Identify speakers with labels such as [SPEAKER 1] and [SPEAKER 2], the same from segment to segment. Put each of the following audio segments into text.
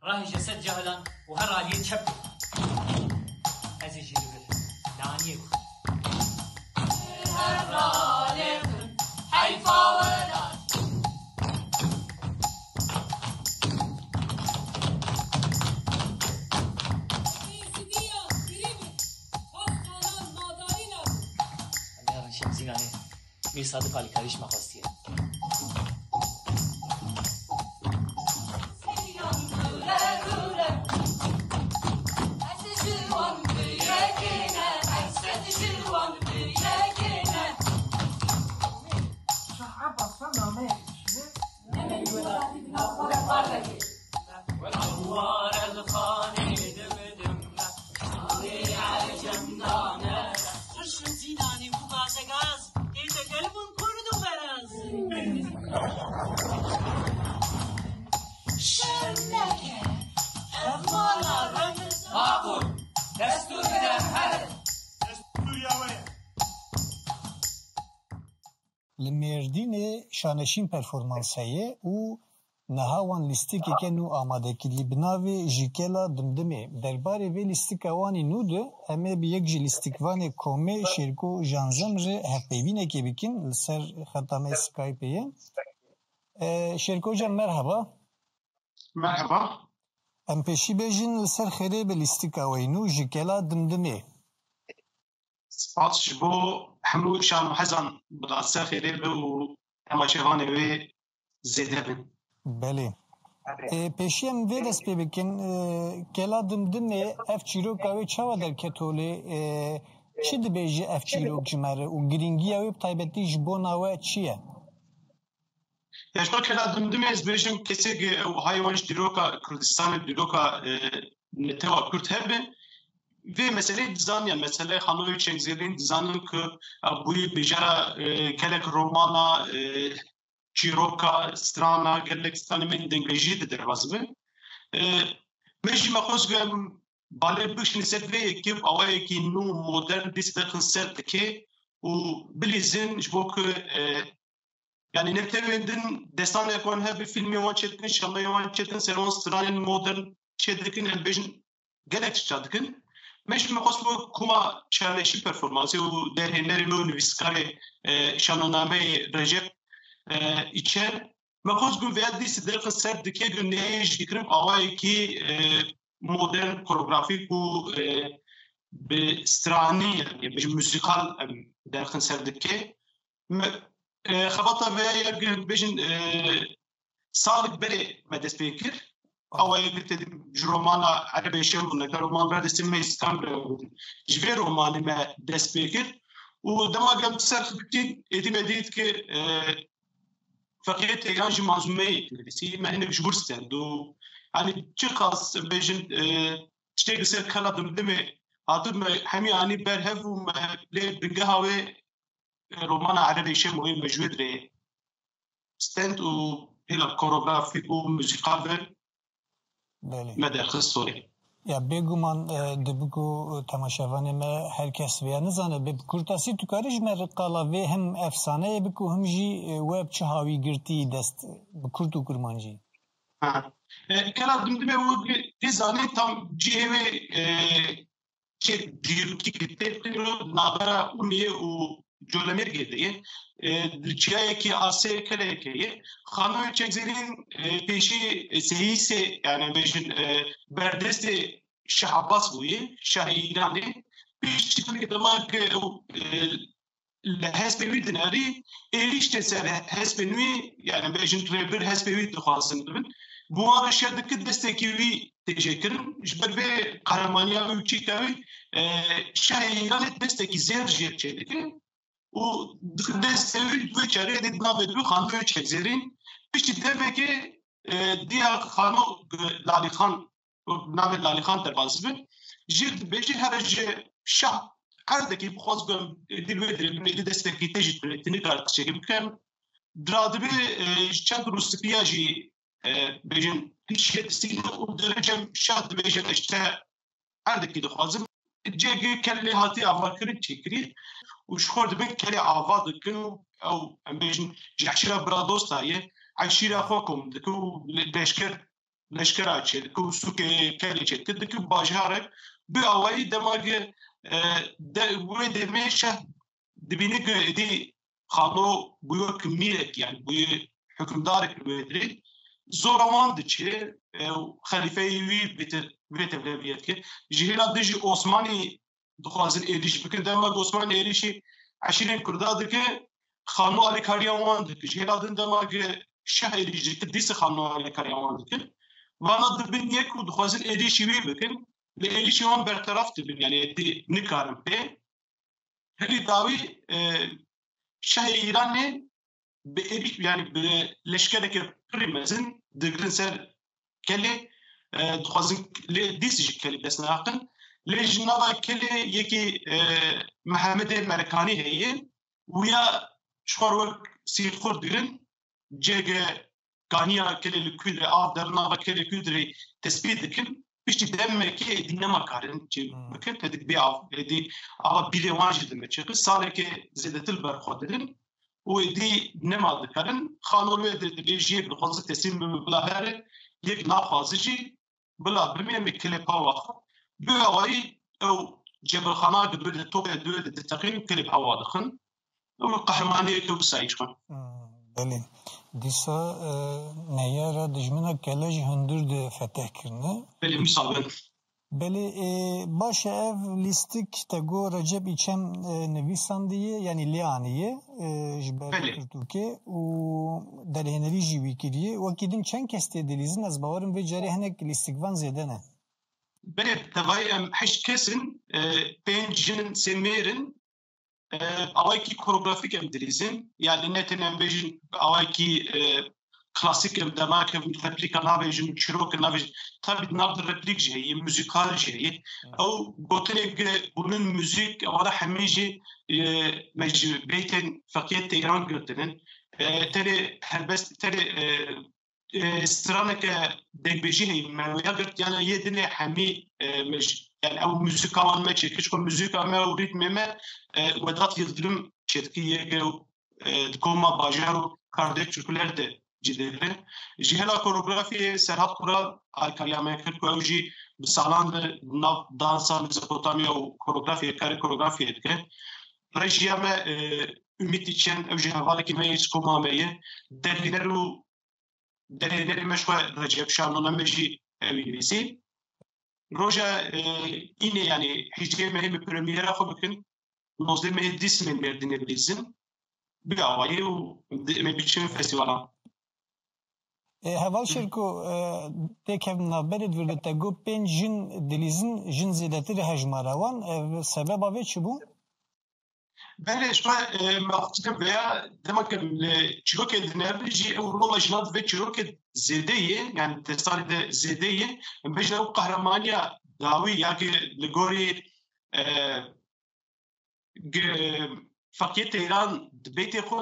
[SPEAKER 1] راهي جسد جهلا وهر عليه تشب هذه جيبه لانيه هر عليه حيفا ولا انا شمزينانه مي صادق على كاريش ما خواستيه
[SPEAKER 2] لمردین شانشین پرفورمانسیه و نهاوان لیستیک کنو آماده کلی بناوی جیکلا دمدمه درباره وی لیستیک وانی نوده همه بی یک جی لیستیکوان کومه شرکو جانزم ره هفپیوینه که بکن لسر خطامه سکایپیه شرکو جان مرحبا
[SPEAKER 3] مرحبا
[SPEAKER 2] ام پیشی بیجین لسر خیره به لیستیک وینو جیکلا دمدمه
[SPEAKER 3] سپاس بو حملو شان حزن بلاسه خیره به و تماشاوانه وی زیده بین
[SPEAKER 2] بله پیشی هم وی دست پی بکن کلا دمدمه اف چیروکاوی چاوا در کتوله چی دبیجی اف چیروک جمره و گرینگی اوی بطایبتی جبوناوه چیه؟
[SPEAKER 3] Ya şu kadar dümdüz benim kesik hayvan diroka Kürdistan'ı diroka neteva Kürt hebe ve mesele dizan ya mesele Hanover Çengzel'in dizanın ki bu bejara kelek romana çiroka strana gelek stanımın dengleji de dervazı meşi makoz gem bale bişni setve ki avay ki nu modern distakın sertke u bilizin jbok yani netevendin destan ekon her bir filmi yavan çetin şamda yavan çetin seron stranın modern çetin elbejin gerek çadıkın meş mekosbu kuma çarneşi performansı u derhinleri lo viskare şanoname Recep içer mekos gün veya disi derkın serdike gün neye jikrim avay ki modern koreografi bu bir strani yani bir müzikal derkın serdike خبطة في بيجن صارت بري ما دسبيكر أو قلت جرومانا عربي شيء من كرومان بعد اسمه إسكامبر جفير روماني ما دسبيكر ودما قام تصرف بتين اعتمادية ك فقيت يانجي معزومي بس ما هنا مش برستان دو يعني تشخص بيجن تشتغل سير كلا دمدمي هذا حمي يعني برهف وما ليه بنجهاوي رومان عربي شيء مهم موجود له ستاند و هلا كوروغرافي و موسيقى مدى خصوصي
[SPEAKER 2] یا بگومان دبکو تماشاوانه ما هر کس ویا نزانه به کورتاسی تو کارش مرقالا و هم افسانه بکو هم جی وب چهاوی گرتی دست بکورتو کرمانجی
[SPEAKER 3] کلا دمدمه و دیزانه tam جیوه که دیروکی کتیب رو نابرا اونیه و جولمیر گیدیه چیه کی آسه کله کیه خانم چگزرین پیشی سیاسی yani beşin berdest Şah Abbas buyi Şah İran'ı پیشی که دماغ لحسب dinari erişte ser حسب نوی yani beşin treber حسب وی دخواستن دبن bu ara şerdeki destekivi teşekkürüm jber ve kahramaniya ve uçikavi Şah İran'ı desteki zerje çedeki o desteği ve çare de nabedu Hanlı Çekzer'in işte demek ki diğer Hanı Lalihan nave Lalihan terbazı jid beji herce Şah kardaki bu xozgum dilvedir bir destekli tecid üretini kartı çekip kem dradı bir çak Rusiyaji bejin hiç yetisiyle o derece Şah bejin işte kardaki de xozum جاي كله هاتي أفكار تشكري وشخور دبن كله عوض كنو أو أمبيجن جعشرة برادوستا يه عشرة فوقهم دكو بشكر leşkera çedik ku suke kele çedik ki bajarek bu avayı demag de bu demeşe dibini ki di xano bu kmiyek yani bu hükümdar kmiyetri zoramandı ki xalife-i wî tevleviyet ki jihela dijî Osmanî dixwazin êrîş bikin demag Osmanî êrîşî eşîrên Kurda dike xano alîkariya wan dike jihela din demag şeh êrîş dike dîsa xano alîkariya wan dike vana dibin yek û dixwazin êrîşî wî bikin li êrîşî wan berteraf dibin yani nikarin pê herî dawî şehê Îranê bi êrîş yani bi leşkerekê pirî mezin digirin ser kelê dixwazin lê dîs jî kelê dest naxin lê ji nava kelê yekî Mehemedê Merekanî heye wîya ji xwe wek sîrxur digirin cêge ganiya kelê li Kûdrê av dernava kelê Kûdrê tespît dikin piştî demekê êdî nemakarin bikin tedik bê av êdî ava bîrê wan jî dimeçiqi salekê zêdetir berxwe dirin û êdî nema dikarin xano wê dibê jiyê dixwaze teslim bibe bila herê yek naxwaze jî bila bimê em ê kelê pawa xwe bi awayî ew cebilxana dibir li topê duê de diteqîn kelê pawa dixin ew qehremaniyeke wisa yîşxin
[SPEAKER 2] Belê dîsa neyara dijmina kele jî hundir de feteh kirine
[SPEAKER 3] belê misabin
[SPEAKER 2] Belê baş ev lîstik te got Recep İçem nivîsandiye yanî lê aniye ji ber Pirtûkê û derhênerî jî wî kiriye wekî din çend kes tê dilîzin ez bawerim vê carê hinek lîstikvan zêde ne
[SPEAKER 3] belê tevayê em heşt kesin pênc jin sê mêrin awayekî koreografîk em dilîzin yani ne tenê em bêjin awayekî klasik em demak replîka nabêjin çîrok nabêjin tabii nav replîk jî heye müzîkal jî heye ew gotinê bunun müzik wada hemî jî me ji bêtên feqîyê Teyran girtinin tenê helbest tenê straneke dekbêjî heye me wêya girt yani yê dinê hemî yani ew müzîka wan me çêkir çiko müzîka me û rîtmê me Vedat Yıldırım çêtkî yeke di koma bajar û kardek çirkuler de cidêre ji hela koreografiyê Serhat Kural alîkariya me kir ku ew jî bi salan de nav dansa Mezopotamya û koreografiyê karê koreografiyê dike rejiya me Ümit İçen ew jî hevalekî me yê ji koma me ye derhêner û derhênerê me ji xwe Recep Şanona me jî ew nivîsî roja înê yani hicrê me hê premiera xwe bikin nozdê me hê dîsmên Mêrdînê bilîzin bi awayî û me biçin festîvalan
[SPEAKER 2] heval şirko têkevin navberê divir te got pênc jin dilîzin jin zêdetirê hejmara wan ev sebeba vê çi bû
[SPEAKER 3] belê ji xwe me xwe veya demek li çîrokê dinêrî jî ew rola jina divê çîrokê zêde ye yani destarê de zêde ye em bêjin ew qehremaniya dawî yakê li gorî feqîyê Teyran di bêtê xwe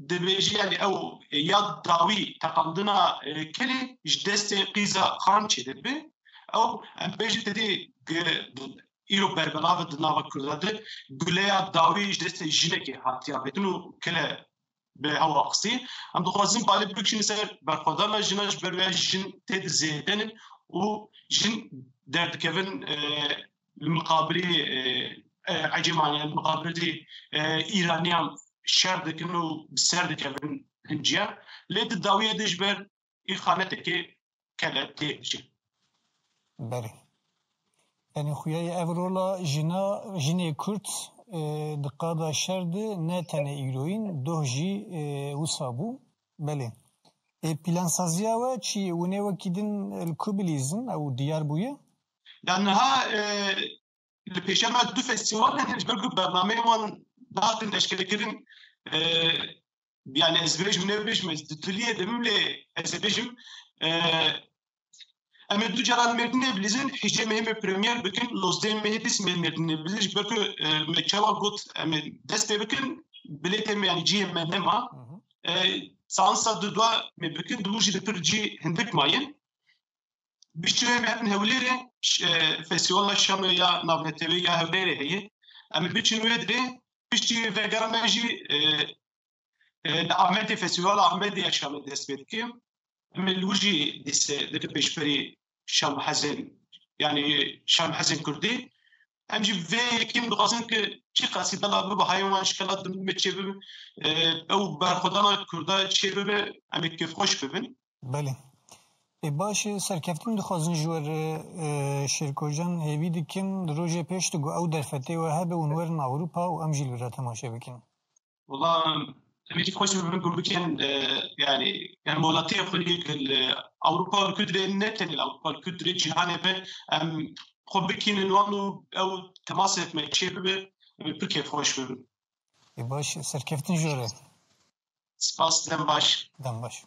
[SPEAKER 3] dibêjî yani ew ya dawî teqandina kelê ji destê Qîza Xan çêdibe ew em bêjin tedê îro berbelave di nava Kurda de guleya dawî ji destê jinekê hatiya vetin û kele bi hewa xistî em dixwazin balê bikişînin ser berxwedana jina ji ber vê jin tê di zêdenin û jin derdikevin li muqabilê Ecemaniyan muqabilê İraniyan şer dikin û bi ser dikevin hinciya lê di dawiyê de ji ber îxanetekê kele tê biçe
[SPEAKER 2] Berê yani xuyayê ev rola jinê Kurd di qada şer de ne tenê îroyîn doh jî wisa bû belê plansaziya we çi hûnê wekî din li ku bilîzin ew diyar bûye
[SPEAKER 3] yani ha li pêşa me du festîvalan ji ber ku bernameyê wan naxin leşkerekirin yani ez bêjim nebêjim ez di tiliyê dimim lê ez ê bêjim em ê du caran Mêrdînê bilîzin hîcê me hê premier bikin lozdê me hê dîsmên Mêrdînê bilîz ji ber ku me çawa got em ê dest pê bikin bilêtê me yani ciyê me nema sansa du dua me bikin du jî li pir cî hindik mayin biştî me hevin hewlêrê festîvala Şamê ya navnetewî ya hewlêrê heye em ê biçin wê dirê piştî vegera me jî li Amedê festîvala Amedê ya Şamê dest pê dike ام الوجي ديس دك بيشبري شام حزن يعني شام حزن كردي ام جي في كيم دقاسن ك چی قصیده لا به حیوان شکلات دم چه به او برخودانا کردا چه به ام کیف خوش ببین
[SPEAKER 2] بله باش سرکفتیم دخوازن جور شرکوجان هیوی دکم روژه پیش تو او در فتح و هبه اونورن اوروپا و امجیل برا تماشا بکن
[SPEAKER 3] والله ام کیف خوش ببین گل بکن يعني مولاتي خليك اوروبا الكدري نتن الاوروبا الكدري جهان به ام خب بکن انوانو او تماسك ما چه به کیف خوش ببین
[SPEAKER 2] باش سرکفتیم جوره
[SPEAKER 3] سپاس دم باش
[SPEAKER 2] دم باش